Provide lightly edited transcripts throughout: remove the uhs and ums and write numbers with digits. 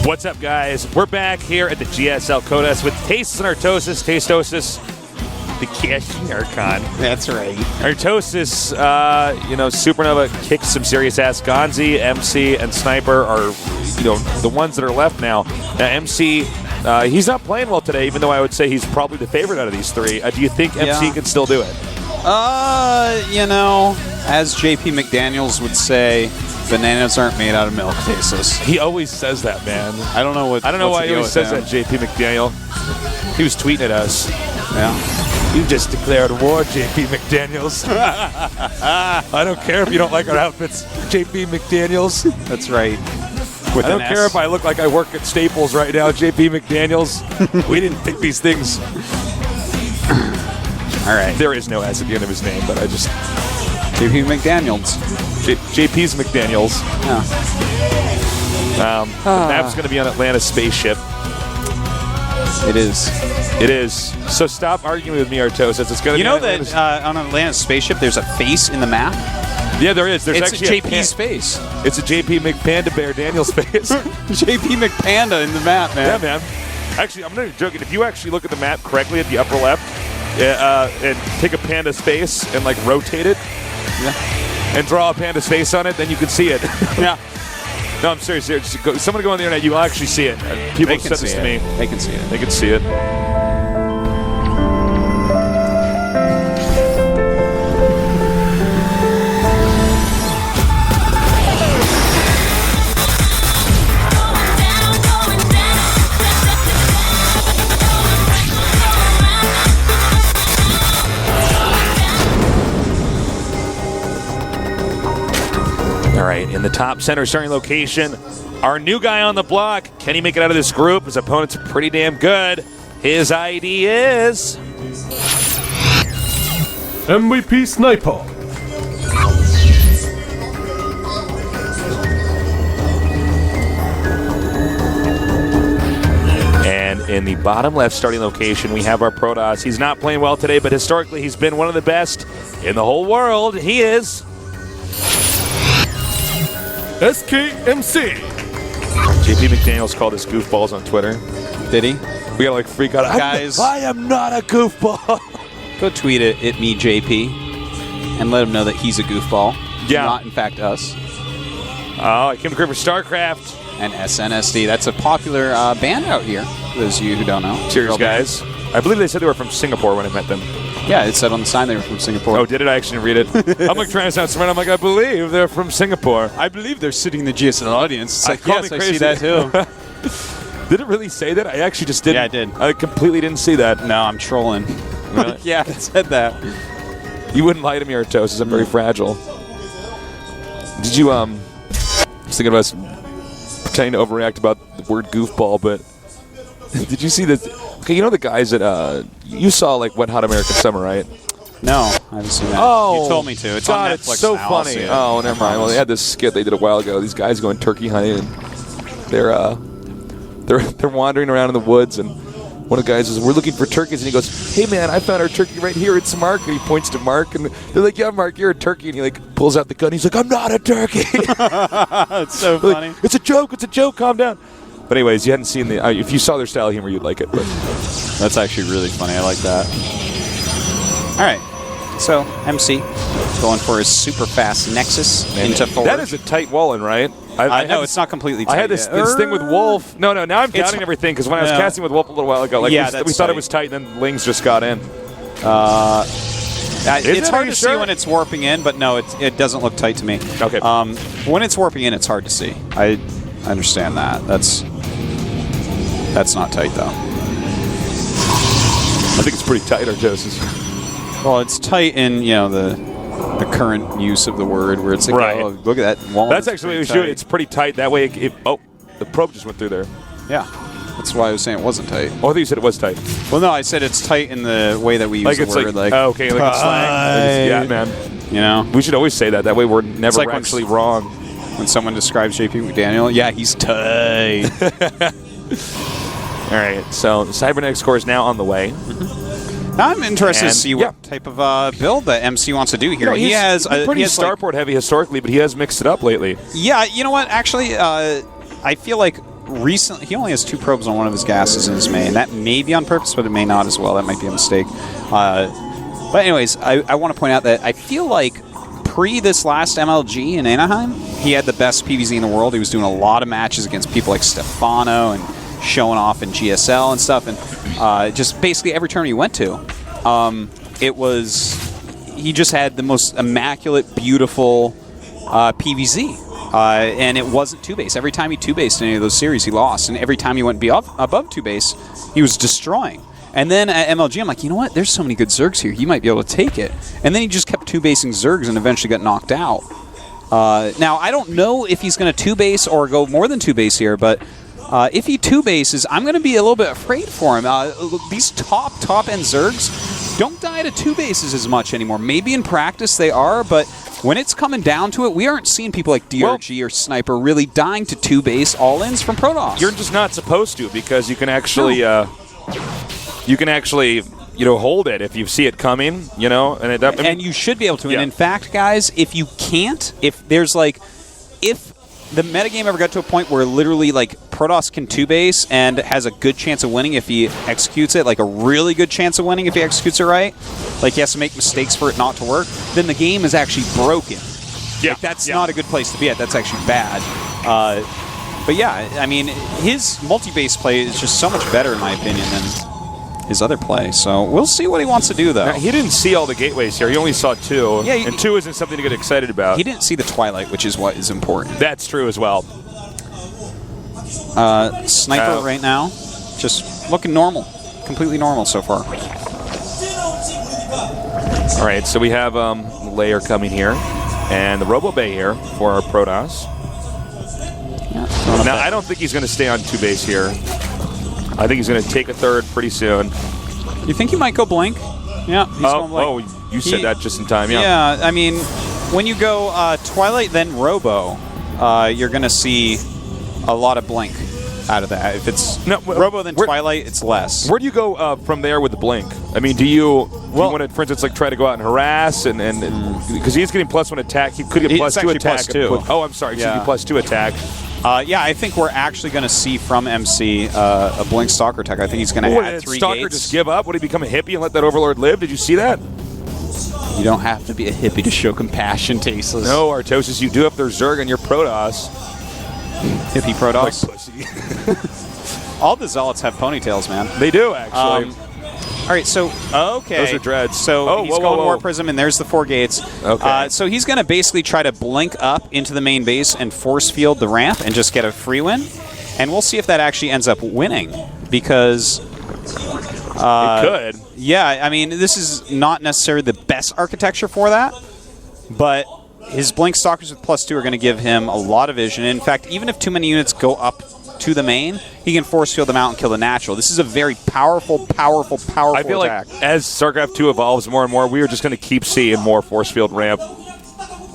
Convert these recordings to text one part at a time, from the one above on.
What's up, guys? We're back here at the GSL Codas with Tastes and Artosis. Tastosis, the Casting Archon. That's right. Artosis, Supernova kicked some serious ass. Gonzi, MC, and Sniper are, the ones that are left now. Now, MC, he's not playing well today, even though I would say he's probably the favorite out of these three. Do you think MC can still do it? As JP McDaniels would say, bananas aren't made out of milk, Tasteless. He always says that, man. I don't know why he always says that, JP McDaniel. He was tweeting at us. Yeah. You just declared war, JP McDaniels. I don't care if you don't like our outfits, JP McDaniels. That's right. I don't care if I look like I work at Staples right now, JP McDaniels. We didn't pick these things. All right. There is no S at the end of his name, but I just... JP McDaniels. JP's McDaniels. Yeah. The map's going to be on Atlanta's spaceship. It is. It is. So stop arguing with me, Artosis. It's going to be on Atlanta's spaceship, there's a face in the map? Yeah, there is. There's it's actually JP's face. It's a JP McPanda Bear Daniels face. JP McPanda in the map, man. Yeah, man. Actually, I'm not even joking. If you actually look at the map correctly at the upper left, and take a panda's face and like rotate it, and draw a panda's face on it, then you can see it. Yeah. No, I'm serious. Someone go on the internet, you will actually see it. People have said this to me. They can see it. They can see it. All right, in the top center starting location, our new guy on the block. Can he make it out of this group? His opponents are pretty damn good. His ID is... MVP Sniper. And in the bottom left starting location, we have our Protoss. He's not playing well today, but historically he's been one of the best in the whole world. He is... SKMC. JP McDaniels called us goofballs on Twitter. Did he? We gotta freak out. Guys, I am not a goofball. Go tweet it at me, JP, and let him know that he's a goofball. Yeah. Not, in fact, us. Oh, I came to for StarCraft. And SNSD. That's a popular band out here, for those of you who don't know. Cheers, guys. I believe they said they were from Singapore when I met them. Yeah, it said on the sign they were from Singapore. Oh, did it? I actually didn't read it. I'm like trying to sound smart. I'm like, I believe they're from Singapore. I believe they're sitting in the GSL audience. It's like, yes, I see that too. Did it really say that? I actually just didn't. Yeah, I did. I completely didn't see that. No, I'm trolling. Really? Yeah, it said that. You wouldn't lie to me, Artosis. I'm very fragile. Did you, I was thinking about us pretending to overreact about the word goofball, but did you see this? Okay, you know the guys that, you saw, like, Wet Hot American Summer, right? No, I haven't seen that. Oh, you told me to. It's God, on Netflix. It's so now. funny. Oh, never mind. Well, they had this skit they did a while ago. These guys going turkey hunting, and they're wandering around in the woods, and one of the guys says, "We're looking for turkeys," and he goes, "Hey, man, I found our turkey right here. It's Mark." And he points to Mark, and they're like, "Yeah, Mark, you're a turkey." And he like pulls out the gun. He's like, "I'm not a turkey." It's so funny. Like, it's a joke. It's a joke. Calm down. But anyways, you hadn't seen the. If you saw their style of humor, you'd like it. But that's actually really funny. I like that. All right. So, MC going for his super fast Nexus into forward. That is a tight wallin, right? I know, it's not completely tight. I had this thing with Wolf. No, now I'm doubting everything because when I was casting with Wolf a little while ago, like we thought it was tight, and then Lings just got in. It's hard to see when it's warping in, but no, it doesn't look tight to me. Okay. When it's warping in, it's hard to see. I understand that. That's not tight, though. I think it's pretty tight, Artosis. Well, it's tight in, the current use of the word, where it's like, right. Oh, look at that wall. That's actually what we should. It's pretty tight. That way, the probe just went through there. Yeah. That's why I was saying it wasn't tight. Oh, I thought you said it was tight. Well, no, I said it's tight in the way that we use the word. Okay, like slang. Yeah, man. We should always say that. That way we're never actually wrong. When someone describes JP McDaniel, yeah, he's tight. All right, so the Cybernetics core is now on the way. Now I'm interested to see what type of build that MC wants to do here. He has pretty starport heavy historically, but he has mixed it up lately. Yeah, you know what? Actually, I feel like recently, he only has 2 probes on one of his gases in his main. That may be on purpose, but it may not as well. That might be a mistake. But anyways, I want to point out that I feel like pre this last MLG in Anaheim, he had the best PvZ in the world. He was doing a lot of matches against people like Stefano and showing off in GSL and stuff. And just basically every tournament he went to, he just had the most immaculate, beautiful PvZ. And it wasn't 2-base. Every time he 2-based in any of those series, he lost. And every time he went above 2-base, he was destroying. And then at MLG, I'm like, you know what? There's so many good Zergs here. He might be able to take it. And then he just kept 2-basing Zergs and eventually got knocked out. Now, I don't know if he's going to 2-base or go more than 2-base here, but if he 2-bases, I'm going to be a little bit afraid for him. These top-end Zergs don't die to 2-bases as much anymore. Maybe in practice they are, but when it's coming down to it, we aren't seeing people like DRG or Sniper really dying to 2-base all-ins from Protoss. You're just not supposed to, because you can actually... hold it if you see it coming, and you should be able to. Yeah. And in fact, guys, if you can't, if the metagame ever got to a point where literally like Protoss can 2-base and has a good chance of winning if he executes it, like a really good chance of winning if he executes it right, like he has to make mistakes for it not to work, then the game is actually broken. Yeah. Like, that's not a good place to be at. That's actually bad. But yeah, I mean, his multi-base play is just so much better in my opinion than his other play. So we'll see what he wants to do, though. Now, he didn't see all the gateways here. He only saw 2. Yeah, and 2 isn't something to get excited about. He didn't see the Twilight, which is what is important. That's true as well. Sniper right now, just looking normal. Completely normal so far. All right, so we have Layer coming here, and the Robo Bay here for our Protoss. Yeah, now, I don't think he's going to stay on 2-base here. I think he's going to take a 3rd pretty soon. You think he might go Blink? Yeah, he's going Blink. You said that just in time, yeah. Yeah, I mean, when you go Twilight then Robo, you're going to see a lot of Blink out of that. If it's Robo then Twilight, it's less. Where do you go from there with the Blink? I mean, do you want to, for instance, like try to go out and harass and because he's getting +1 attack, he could get +2 attack. +2. I'm sorry, excuse me, +2 attack. Yeah, I think we're actually going to see from MC a Blink Stalker tech. I think he's going to add 3 Stalker gates. just give up? Would he become a hippie and let that Overlord live? Did you see that? You don't have to be a hippie to show compassion, Tasteless. No, Artosis, you do if there's Zerg on your Protoss. Hippie Protoss? Like pussy. All the Zealots have ponytails, man. They do, actually. All right, so, okay. Those are dreads. So he's going War Prism, and there's the 4 gates. Okay. So he's going to basically try to blink up into the main base and force field the ramp and just get a free win. And we'll see if that actually ends up winning, because... it could. Yeah, I mean, this is not necessarily the best architecture for that, but his Blink Stalkers with +2 are going to give him a lot of vision. In fact, even if too many units go up to the main, he can force field them out and kill the natural. This is a very powerful I feel attack. like as StarCraft 2 evolves more and more, we are just going to keep seeing more force field ramp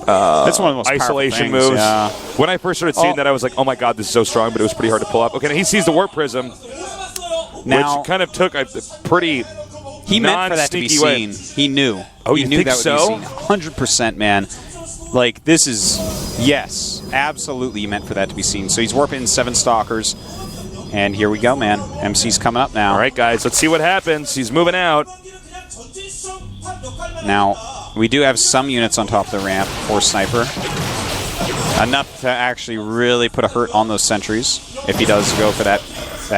That's one of the most isolation powerful things, moves. yeah. When I first started seeing that, I was like, oh my god, this is so strong, but it was pretty hard to pull up. Okay, now he sees the Warp Prism, Now, which kind of took a pretty he meant for that to be non-sneaky seen. He knew. Oh, he you knew think that would so? be seen. 100%, man. Like, this is... Yes, absolutely he meant for that to be seen. So he's warping 7 Stalkers. And here we go, man. MC's coming up now. All right, guys, let's see what happens. He's moving out. Now, we do have some units on top of the ramp for Sniper. Enough to actually really put a hurt on those sentries if he does go for that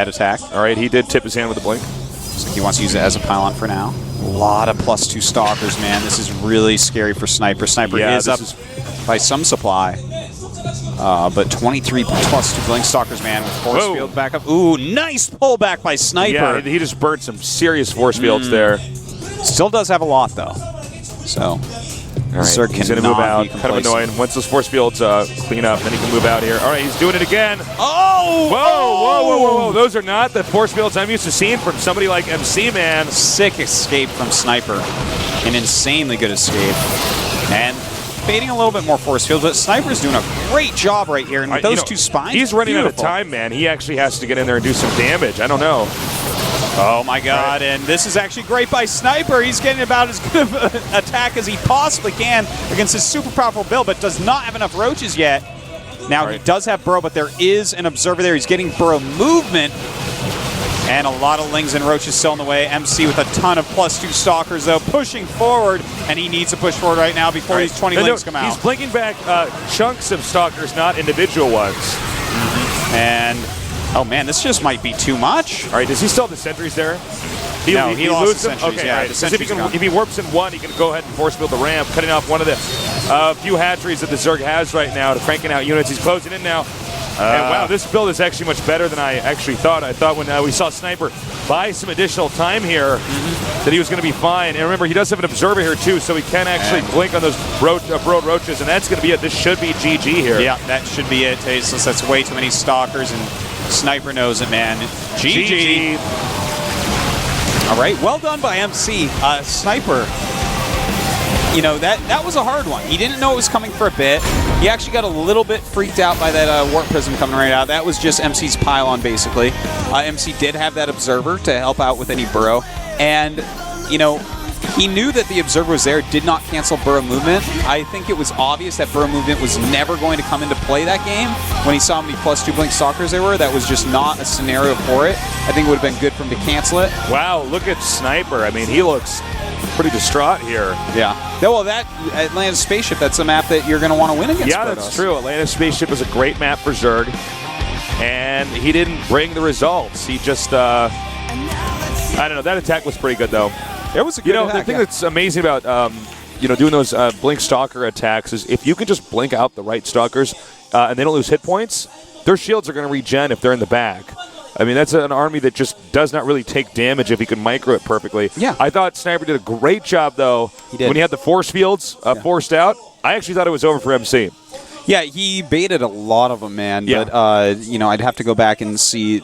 attack. All right, he did tip his hand with a blink. So he wants to use it as a pylon for now. A lot of +2 Stalkers, man. This is really scary for Sniper. Sniper is up by some supply. But 23 +2 Blink Stalkers, man, with force field back up. Ooh, nice pullback by Sniper. Yeah, he just burnt some serious force fields there. Still does have a lot, though. So, all right, Sir he's going to move out. Kind of annoying. Once those force fields clean up, then he can move out here. All right, he's doing it again. Oh! Whoa. Those are not the force fields I'm used to seeing from somebody like MC, man. Sick escape from Sniper. An insanely good escape. And fading a little bit more force field, but Sniper's doing a great job right here. And with those 2 spines, he's running out of time, man. He actually has to get in there and do some damage. I don't know. Oh my god, and this is actually great by Sniper. He's getting about as good of an attack as he possibly can against his super powerful build, but does not have enough roaches yet. Now, he does have Burrow, but there is an observer there. He's getting Burrow movement. And a lot of Lings and Roaches still in the way. MC with a ton of +2 Stalkers, though, pushing forward. And he needs to push forward right now before these 20 Lings come out. He's blinking back chunks of Stalkers, not individual ones. And, oh man, this just might be too much. All right, does he still have the sentries there? He lost the lose them? sentries, Okay, yeah, right. the 'Cause sentries if he warps in one, he can go ahead and force field the ramp, cutting off one of the few hatcheries that the Zerg has right now to cranking out units. He's closing in now. And wow, this build is actually much better than I actually thought. I thought when we saw Sniper buy some additional time here that he was going to be fine. And remember, he does have an observer here too, so he can actually blink on those broad roaches, and that's going to be it. This should be GG here. Yeah, that should be it, Tasteless. That's way too many Stalkers, and Sniper knows it, man. GG. All right, well done by MC. Sniper, you know, that was a hard one. He didn't know it was coming for a bit. He actually got a little bit freaked out by that Warp Prism coming right out. That was just MC's pylon, basically. MC did have that Observer to help out with any Burrow. And, you know, he knew that the Observer was there, did not cancel Burrow movement. I think it was obvious that Burrow movement was never going to come into play that game. When he saw how many +2 Blink Stalkers there were, that was just not a scenario for it. I think it would have been good for him to cancel it. Wow, look at Sniper. I mean, he looks pretty distraught here. Yeah. Well, that Atlantis Spaceship, that's a map that you're going to want to win against. Yeah, Protoss. that's true. Atlantis Spaceship is a great map for Zerg, and he didn't bring the results. He just, I don't know. That attack was pretty good, though. It was a good attack, the thing that's amazing about, doing those Blink Stalker attacks is if you can just blink out the right Stalkers and they don't lose hit points, their shields are going to regen if they're in the back. I mean, that's an army that just does not really take damage if he can micro it perfectly. Yeah. I thought Sniper did a great job, though, when he had the force fields forced out. I actually thought it was over for MC. Yeah, he baited a lot of them, man. Yeah. But, I'd have to go back and see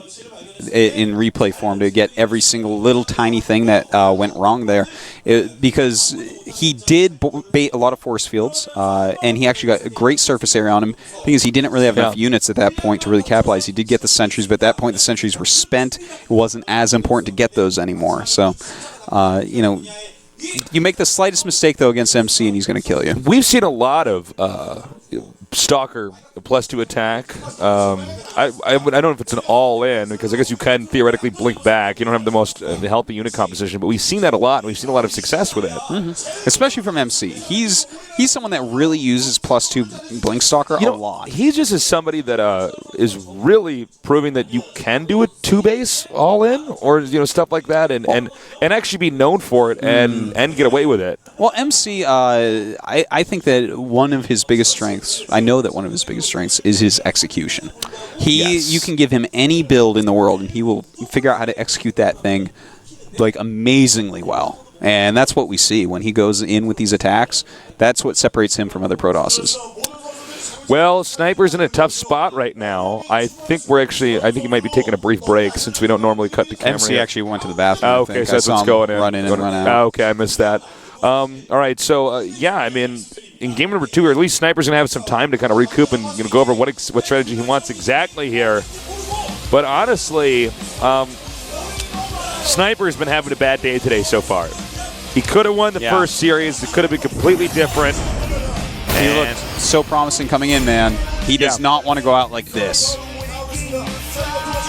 it in replay form to get every single little tiny thing that went wrong there. Because he did bait a lot of force fields, and he actually got a great surface area on him because he didn't really have enough units at that point to really capitalize. He did get the sentries, but at that point the sentries were spent. It wasn't as important to get those anymore. So, you make the slightest mistake, though, against MC, and he's going to kill you. We've seen a lot of Stalker +2 attack. I don't know if it's an all-in, because I guess you can theoretically blink back. You don't have the most healthy unit composition, but we've seen that a lot, and we've seen a lot of success with it. Mm-hmm. Especially from MC. He's someone that really uses +2 Blink Stalker a lot. He just is somebody that is really proving that you can do a 2-base all-in, or stuff like that, and actually be known for it and get away with it. Well, MC, I think that one of his biggest strengths, I know that one of his biggest strengths is his execution. You can give him any build in the world, and he will figure out how to execute that thing like amazingly well. And that's what we see when he goes in with these attacks. That's what separates him from other Protosses. Well, Sniper's in a tough spot right now. I think he might be taking a brief break since we don't normally cut the camera. MC actually went to the bathroom. Oh, okay, so that's what's going in. Run in and run out. Oh, okay, I missed that. All right, so I mean, in game number 2, or at least Sniper's going to have some time to kind of recoup and go over what strategy he wants exactly here. But honestly, Sniper's been having a bad day today so far. He could have won the first series. It could have been completely different. He looked so promising coming in, man. He does not want to go out like this.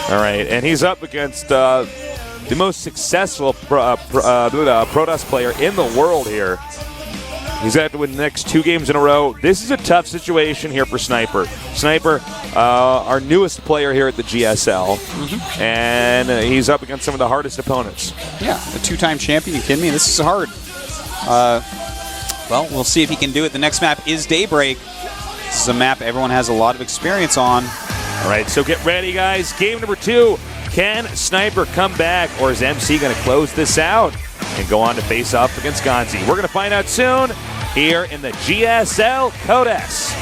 All right, and he's up against the most successful Protoss player in the world here. He's going to have to win the next 2 games in a row. This is a tough situation here for Sniper. Sniper, our newest player here at the GSL, and he's up against some of the hardest opponents. Yeah, a 2-time champion. You kidding me? This is hard. Well, we'll see if he can do it. The next map is Daybreak. This is a map everyone has a lot of experience on. All right, so get ready, guys. Game number 2. Can Sniper come back, or is MC going to close this out and go on to face off against Gonzi? We're going to find out soon here in the GSL Codex.